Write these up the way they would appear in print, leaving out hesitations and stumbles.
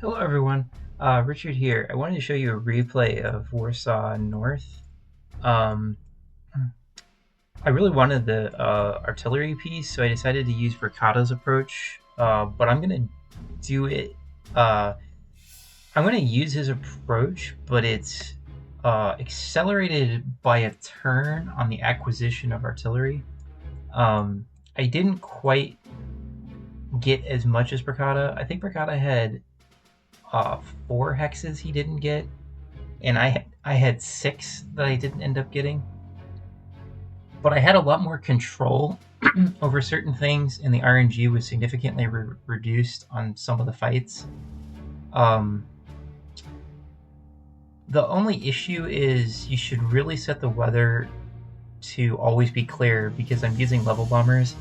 Hello everyone, Richard here. I wanted to show you a replay of Warsaw North. Um, I really wanted the artillery piece, so I decided to use Verkada's approach, but I'm going to do it, I'm going to use his approach, but it's accelerated by a turn on the acquisition of artillery. I didn't quite get as much as Verkada. I think Verkada had 4 hexes he didn't get, and I had 6 that I didn't end up getting. But I had a lot more control over certain things, and the RNG was significantly reduced on some of the fights. The only issue is you should really set the weather to always be clear, because I'm using level bombers,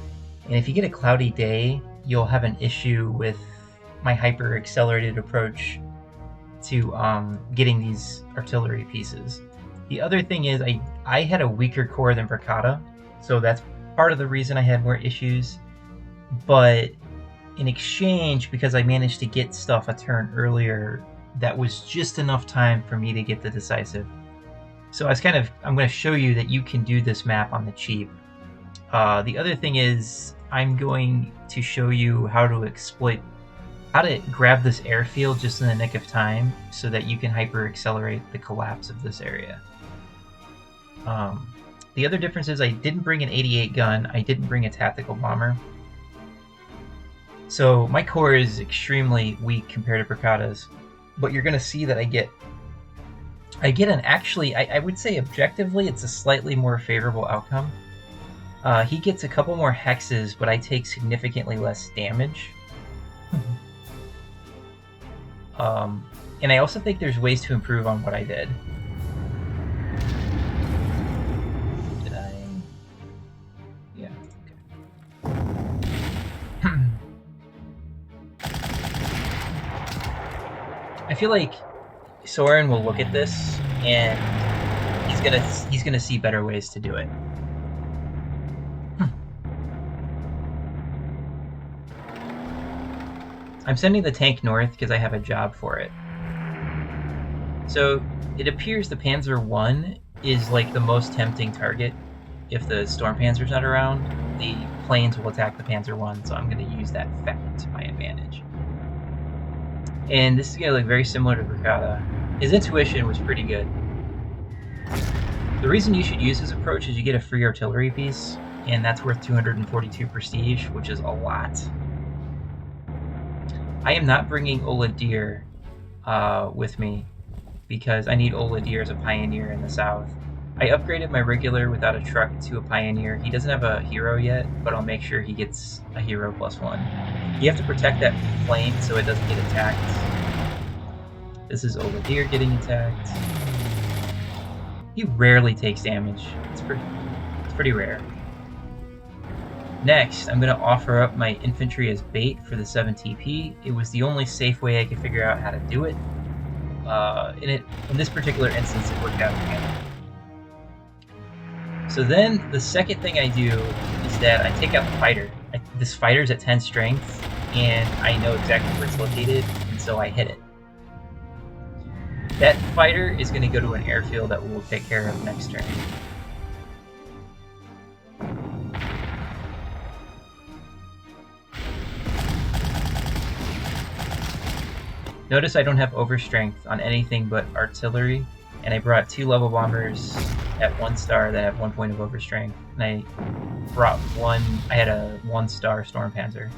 and if you get a cloudy day, you'll have an issue with my hyper accelerated approach to getting these artillery pieces. The other thing is I had a weaker core than Verkada, so that's part of the reason I had more issues. But in exchange, because I managed to get stuff a turn earlier, that was just enough time for me to get the decisive. So I'm going to show you that you can do this map on the cheap. The other thing is I'm going to show you how to grab this airfield just in the nick of time so that you can hyper accelerate the collapse of this area. The other difference is I didn't bring an 88 gun, I didn't bring a tactical bomber. So my core is extremely weak compared to Verkada's, but you're going to see that I get an actually, I would say objectively, it's a slightly more favorable outcome. He gets a couple more hexes, but I take significantly less damage. And I also think there's ways to improve on what I did. Did I? Yeah. Okay. I feel like Soren will look at this and he's gonna see better ways to do it. I'm sending the tank north because I have a job for it. So it appears the Panzer 1 is like the most tempting target. If the Storm Panzer's not around, the planes will attack the Panzer 1, so I'm going to use that fact to my advantage. And this is going to look very similar to Verkada. His intuition was pretty good. The reason you should use his approach is you get a free artillery piece, and that's worth 242 prestige, which is a lot. I am not bringing Ola Deer with me because I need Ola Deer as a pioneer in the south. I upgraded my regular without a truck to a pioneer. He doesn't have a hero yet, but I'll make sure he gets a hero +1. You have to protect that plane so it doesn't get attacked. This is Ola Deer getting attacked. He rarely takes damage. It's pretty rare. Next, I'm going to offer up my infantry as bait for the 7 TP. It was the only safe way I could figure out how to do it. In this particular instance, it worked out together. So then, the second thing I do is that I take out the fighter. This fighter's at 10 strength, and I know exactly where it's located, and so I hit it. That fighter is going to go to an airfield that we'll take care of next turn. Notice I don't have overstrength on anything but artillery, and I brought 2 level bombers at 1 star that have 1 point of overstrength, and I had a 1-star Storm Panzer.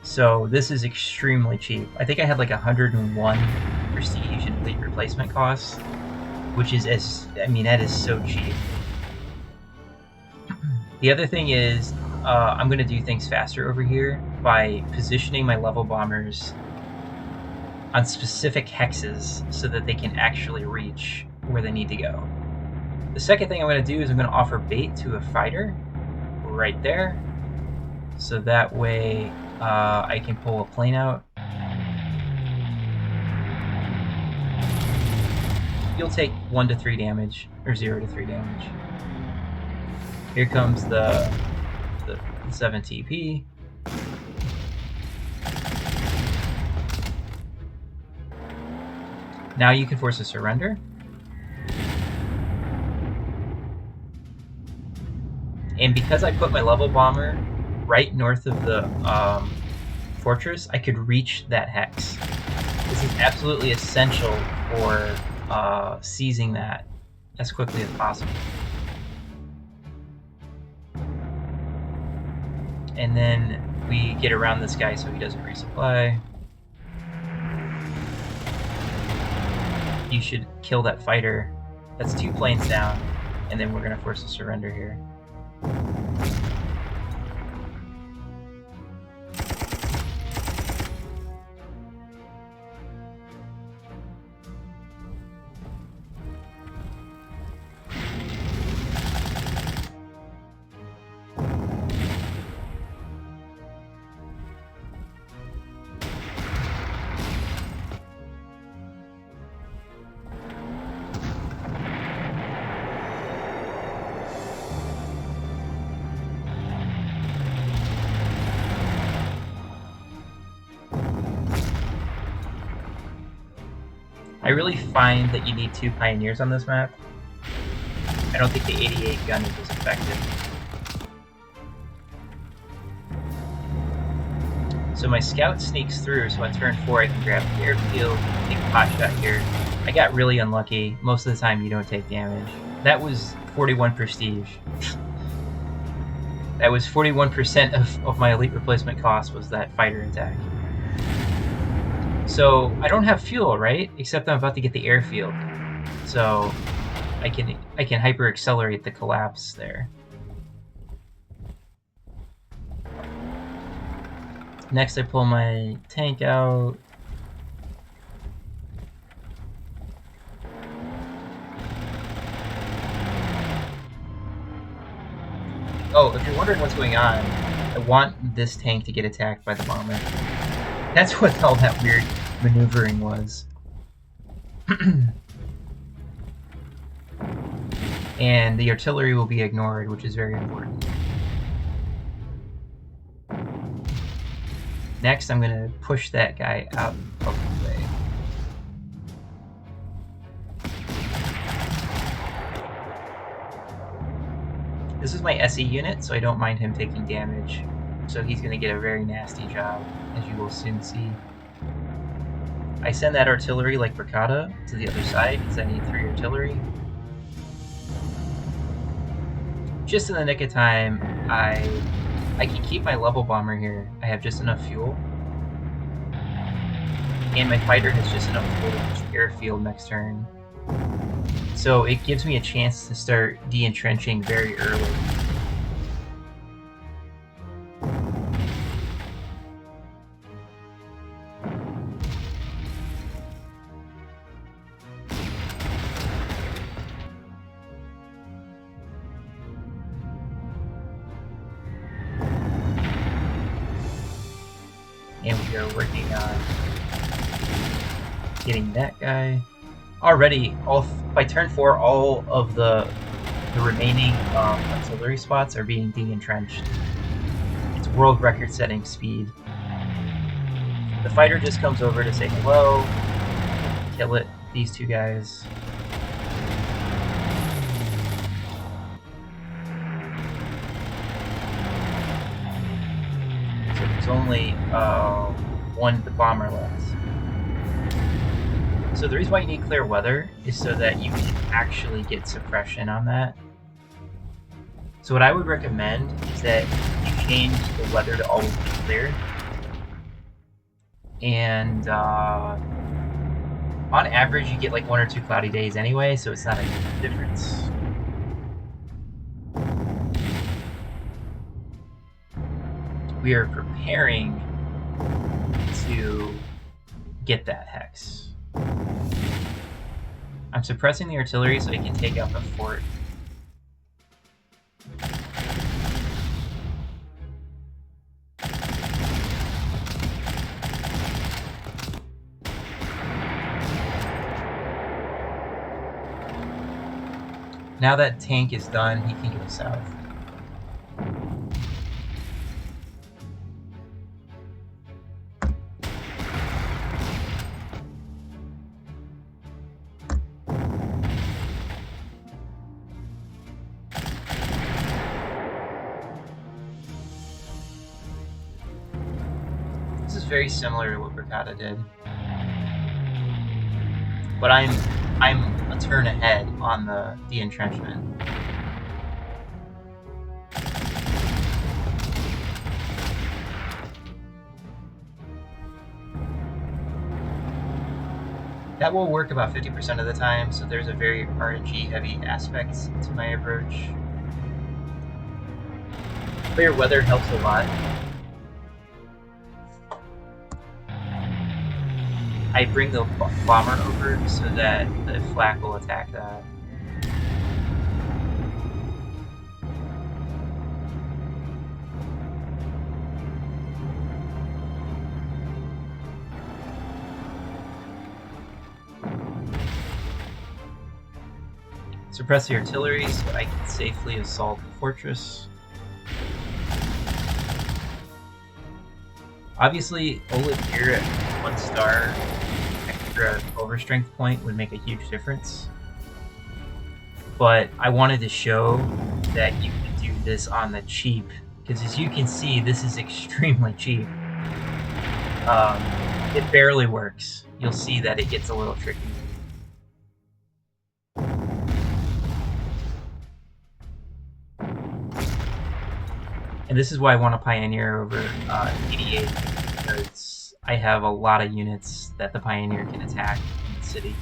So this is extremely cheap. I think I had like 101 prestige and fleet replacement costs, which is that is so cheap. The other thing is, I'm going to do things faster over here by positioning my level bombers on specific hexes so that they can actually reach where they need to go. The second thing I'm going to do is I'm going to offer bait to a fighter right there, so that way I can pull a plane out. You'll take 1 to 3 damage, or 0 to 3 damage. Here comes the 7 TP. Now you can force a surrender. And because I put my level bomber right north of the fortress, I could reach that hex. This is absolutely essential for seizing that as quickly as possible. And then we get around this guy so he doesn't resupply. You should kill that fighter. That's 2 planes down, and then we're gonna force a surrender here. I really find that you need 2 pioneers on this map. I don't think the 88 gun is as effective. So my scout sneaks through, so on turn 4 I can grab the airfield, take a pot shot here. I got really unlucky. Most of the time you don't take damage. That was 41 prestige. That was 41% of my elite replacement cost was that fighter attack. So I don't have fuel, right? Except I'm about to get the airfield. So I can hyper accelerate the collapse there. Next I pull my tank out. Oh, if you're wondering what's going on, I want this tank to get attacked by the bomber. That's what all that weird maneuvering was. And the artillery will be ignored, which is very important. Next, I'm going to push that guy out of the way. This is my SE unit, so I don't mind him taking damage. So he's going to get a very nasty job, as you will soon see. I send that artillery like Briccata to the other side, because I need 3 artillery. Just in the nick of time, I can keep my level bomber here. I have just enough fuel. And my fighter has just enough fuel to reach the airfield next turn. So it gives me a chance to start de-entrenching very early. And we are working on getting that guy. Already, by turn 4, all of the remaining artillery spots are being de-entrenched. It's world record-setting speed. The fighter just comes over to say hello, kill it, these 2 guys. So there's only 1 bomber left. So the reason why you need clear weather is so that you can actually get suppression on that. So what I would recommend is that you change the weather to always be clear. And on average you get like 1 or 2 cloudy days anyway, so it's not a huge difference. We are preparing to get that hex. I'm suppressing the artillery so I can take out the fort. Now that tank is done, he can go south. very similar to what Brigada did. But I'm a turn ahead on the entrenchment. That will work about 50% of the time, so there's a very RNG heavy aspect to my approach. Clear weather helps a lot. I bring the bomber over so that the flak will attack that. Suppress the artillery so I can safely assault the fortress. Obviously, Oleg here at 1 star extra overstrength point would make a huge difference. But I wanted to show that you can do this on the cheap, because as you can see, this is extremely cheap. It barely works. You'll see that it gets a little tricky. And this is why I want to Pioneer over 88, because I have a lot of units that the Pioneer can attack in the city.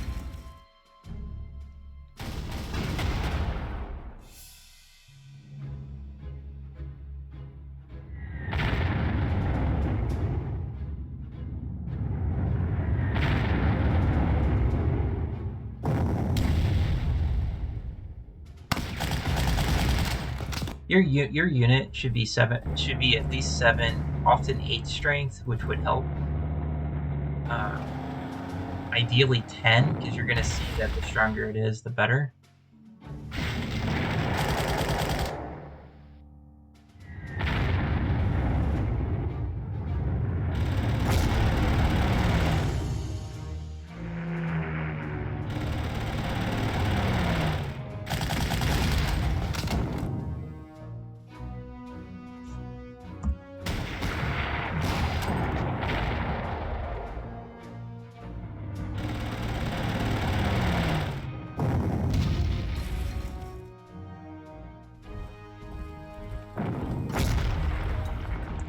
Your unit should be at least 7, often 8 strength, which would help. Ideally 10, because you're going to see that the stronger it is, the better.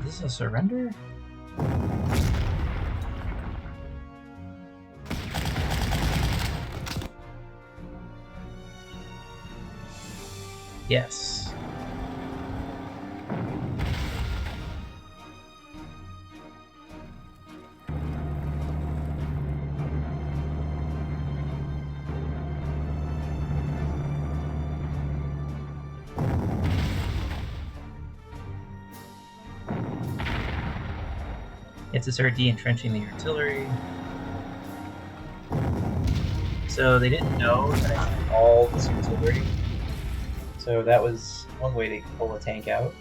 Is this a surrender? Yes. You have to start de-entrenching the artillery. So they didn't know that I had all this artillery. So that was one way to pull a tank out.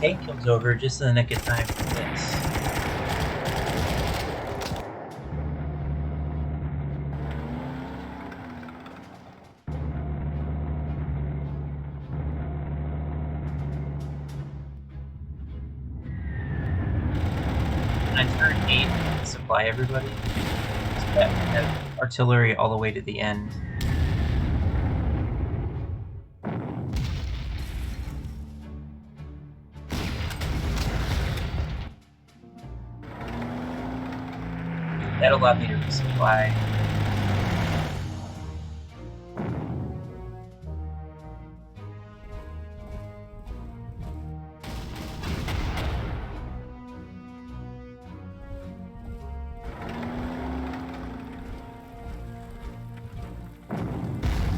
Tank comes over just in the nick of time for this. I turn 8 to supply everybody, so that we have artillery all the way to the end. That allowed me to resupply.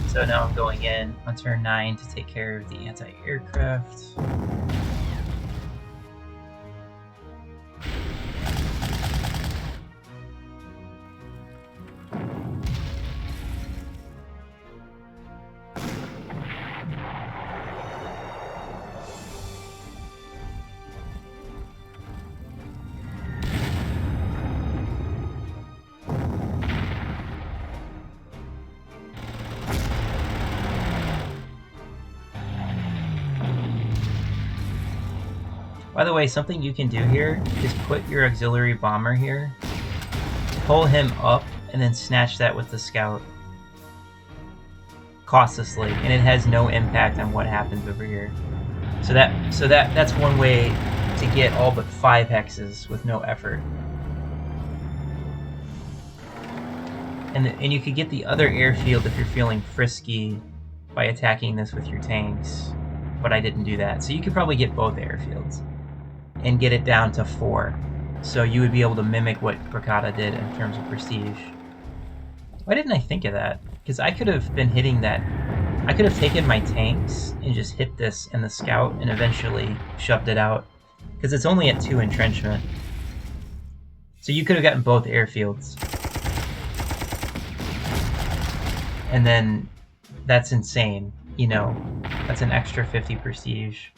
So now I'm going in on turn 9 to take care of the anti-aircraft. By the way, something you can do here is put your auxiliary bomber here, pull him up, and then snatch that with the scout. Cautiously, and it has no impact on what happens over here. So that's one way to get all but 5 hexes with no effort. And you could get the other airfield if you're feeling frisky by attacking this with your tanks, but I didn't do that. So you could probably get both airfields and get it down to 4. So you would be able to mimic what Bracada did in terms of prestige. Why didn't I think of that? Because I could have been hitting that. I could have taken my tanks and just hit this and the scout and eventually shoved it out. Because it's only at 2 entrenchment. So you could have gotten both airfields. And then that's insane, you know. That's an extra 50 prestige.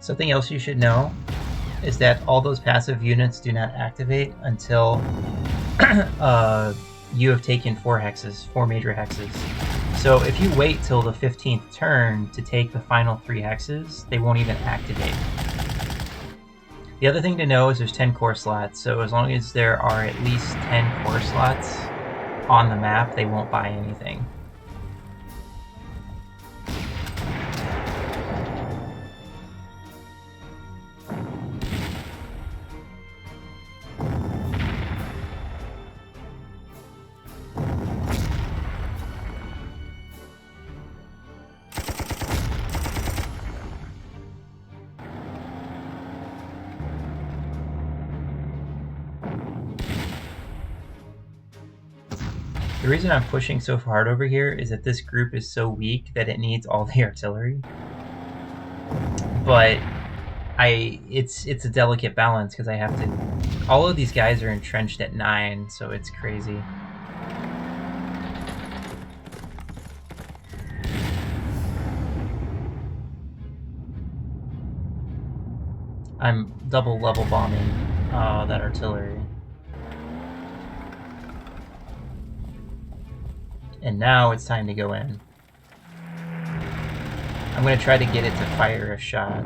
Something else you should know is that all those passive units do not activate until you have taken 4 hexes, 4 major hexes. So if you wait till the 15th turn to take the final 3 hexes, they won't even activate. The other thing to know is there's 10 core slots, so as long as there are at least 10 core slots on the map, they won't buy anything. The reason I'm pushing so hard over here is that this group is so weak that it needs all the artillery. But it's a delicate balance because I have to. All of these guys are entrenched at 9, so it's crazy. I'm double level bombing that artillery. And now it's time to go in. I'm going to try to get it to fire a shot.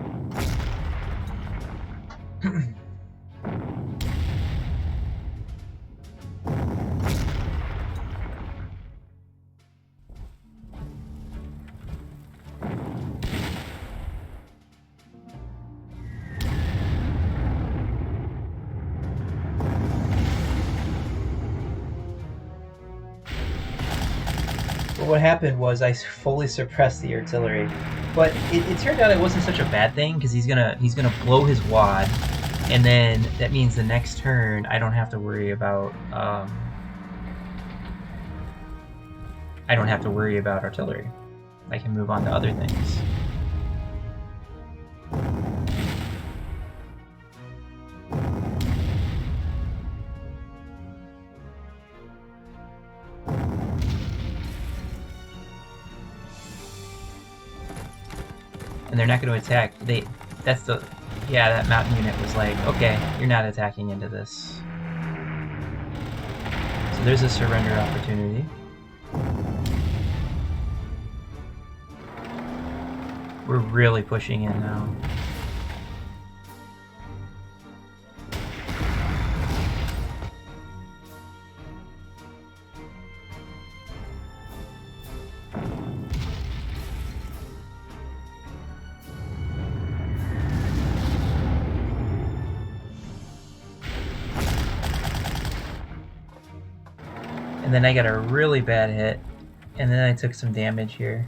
What happened was I fully suppressed the artillery, but it turned out it wasn't such a bad thing because he's gonna blow his wad, and then that means the next turn I don't have to worry about artillery. I can move on to other things. And they're not going to attack. That mountain unit was like, okay, you're not attacking into this. So there's a surrender opportunity. We're really pushing in now. And then I got a really bad hit. And then I took some damage here.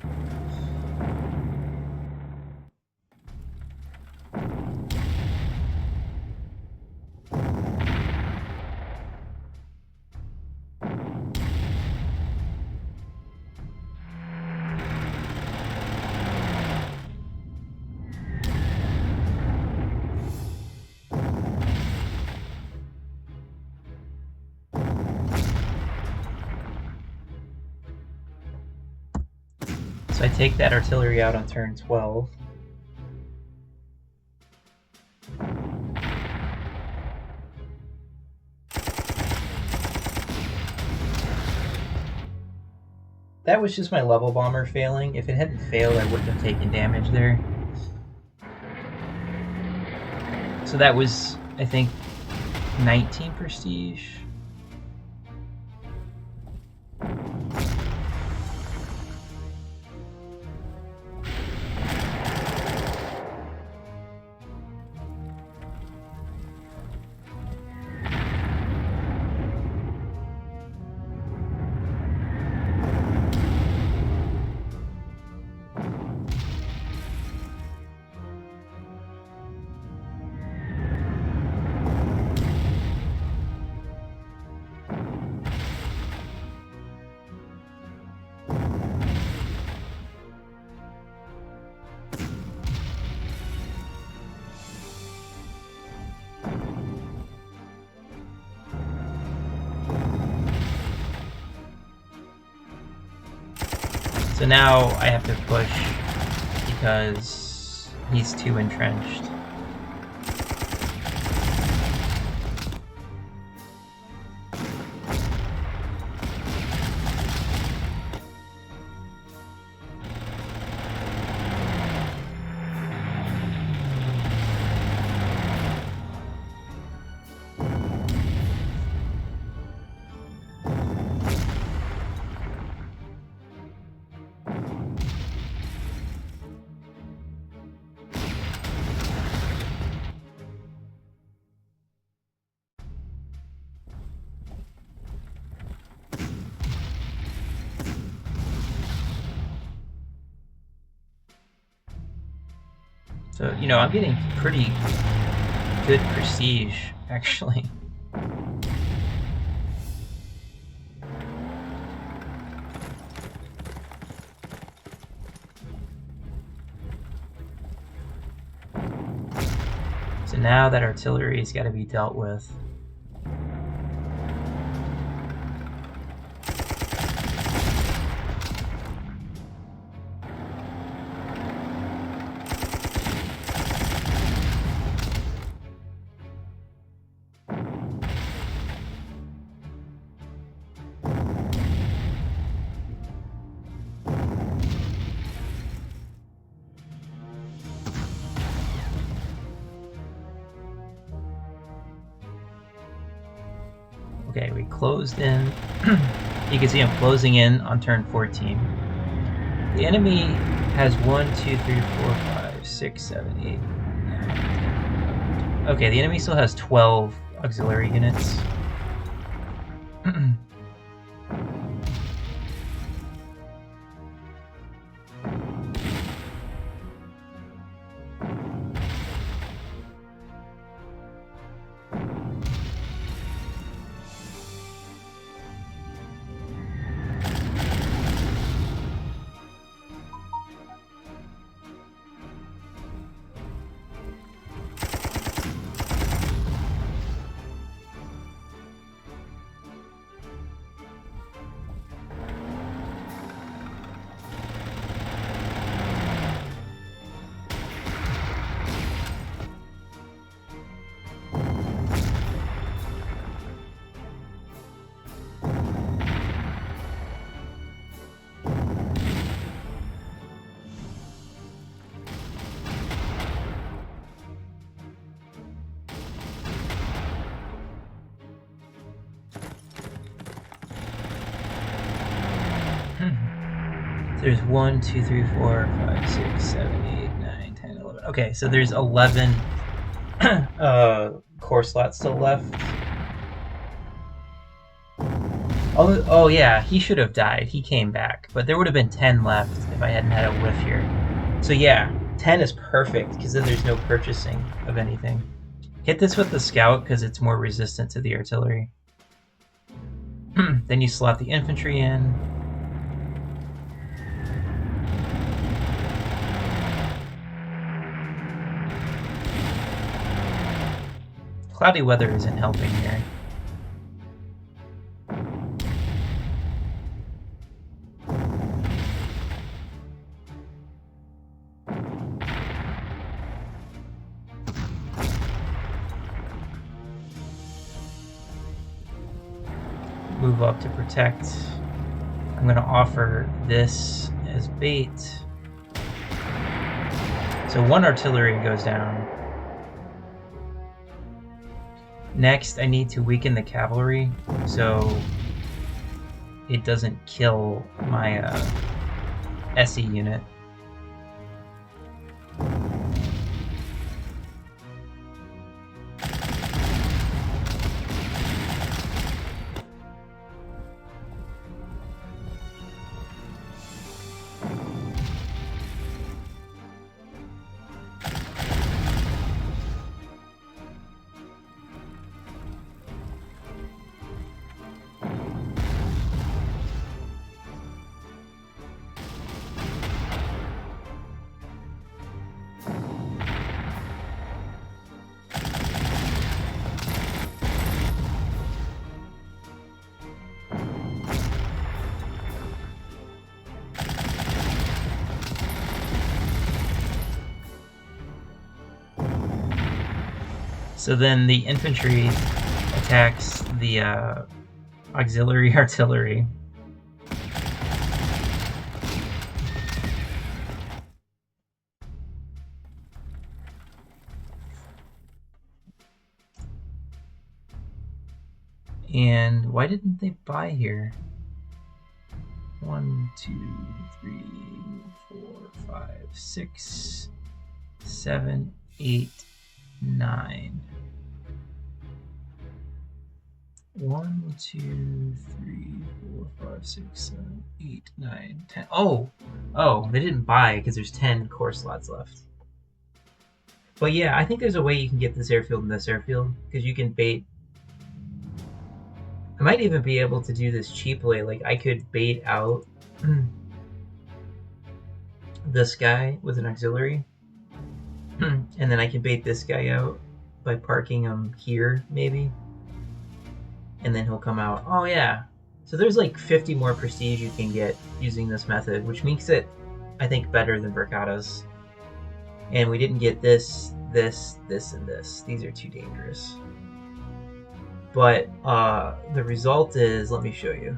So I take that artillery out on turn 12. That was just my level bomber failing. If it hadn't failed, I wouldn't have taken damage there. So that was, I think, 19 prestige. So now I have to push because he's too entrenched. So, you know, I'm getting pretty good prestige, actually. So now that artillery's got to be dealt with. Okay, we closed in. You can see I'm closing in on turn 14. The enemy has 1, 2, 3, 4, 5, 6, 7, 8, 9, 10. Okay, the enemy still has 12 auxiliary units. There's 1, 2, 3, 4, 5, 6, 7, 8, 9, 10, 11. Okay, so there's 11 core slots still left. Oh yeah, he should have died. He came back. But there would have been 10 left if I hadn't had a whiff here. So yeah, 10 is perfect, because then there's no purchasing of anything. Hit this with the scout, because it's more resistant to the artillery. Then you slot the infantry in. Cloudy weather isn't helping here. Move up to protect. I'm going to offer this as bait. So one artillery goes down. Next, I need to weaken the cavalry so it doesn't kill my SE unit. So then the infantry attacks the auxiliary artillery. And why didn't they buy here? 1, 2, 3, 4, 5, 6, 7, 8, 9. 1, 2, 3, 4, 5, 6, 7, 8, 9, 10. Oh, they didn't buy because there's 10 core slots left. But yeah, I think there's a way you can get this airfield and this airfield, because you can bait. I might even be able to do this cheaply. Like, I could bait out this guy with an auxiliary, and then I can bait this guy out by parking him here, maybe. And then he'll come out. Oh yeah. So there's like 50 more prestige you can get using this method, which makes it, I think, better than Verkada's. And we didn't get this, this, this, and this. These are too dangerous. But the result is, let me show you.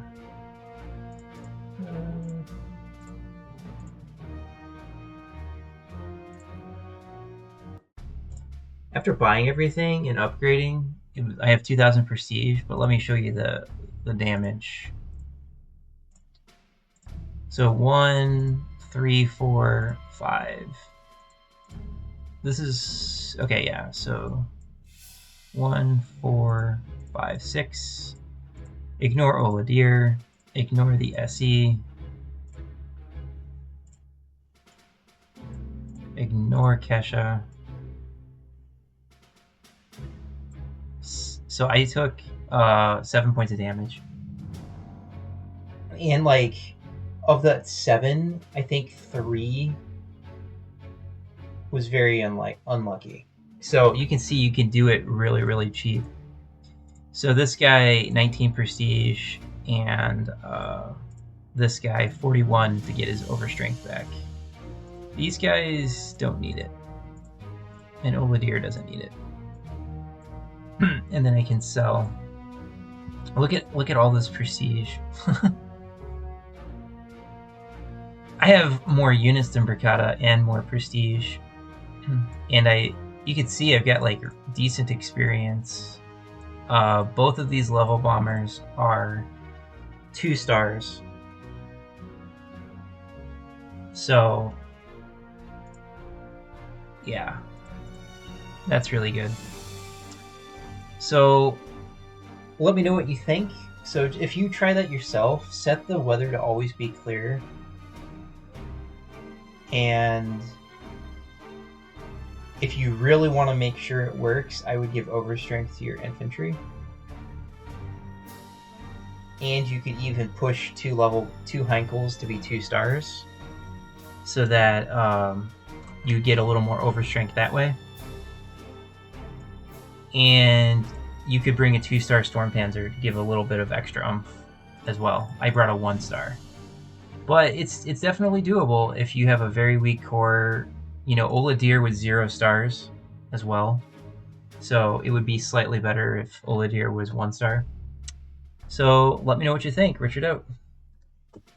After buying everything and upgrading, I have 2,000 prestige, but let me show you the damage. So 1, 3, 4, 5. This is okay, yeah. So 1, 4, 5, 6. Ignore Oladir. Ignore the SE. Ignore Kesha. So I took 7 points of damage. And like, of that 7, I think 3 was very unlucky. So you can see you can do it really, really cheap. So this guy, 19 prestige, and this guy, 41 to get his overstrength back. These guys don't need it. And Oladir doesn't need it. And then I can sell. Look at all this prestige. I have more units than Verkada and more prestige. And you can see I've got like decent experience. Both of these level bombers are 2 stars. So yeah, that's really good. So let me know what you think. So if you try that yourself, set the weather to always be clear, and if you really want to make sure it works, I would give overstrength to your infantry. And you could even push 2 Heinkels to be 2 stars, so that you get a little more overstrength that way. And you could bring a 2-star Storm Panzer to give a little bit of extra oomph as well. I brought a 1-star. But it's definitely doable if you have a very weak core. You know, Oladir was 0 stars as well. So it would be slightly better if Oladir was 1 star. So let me know what you think. Richard out.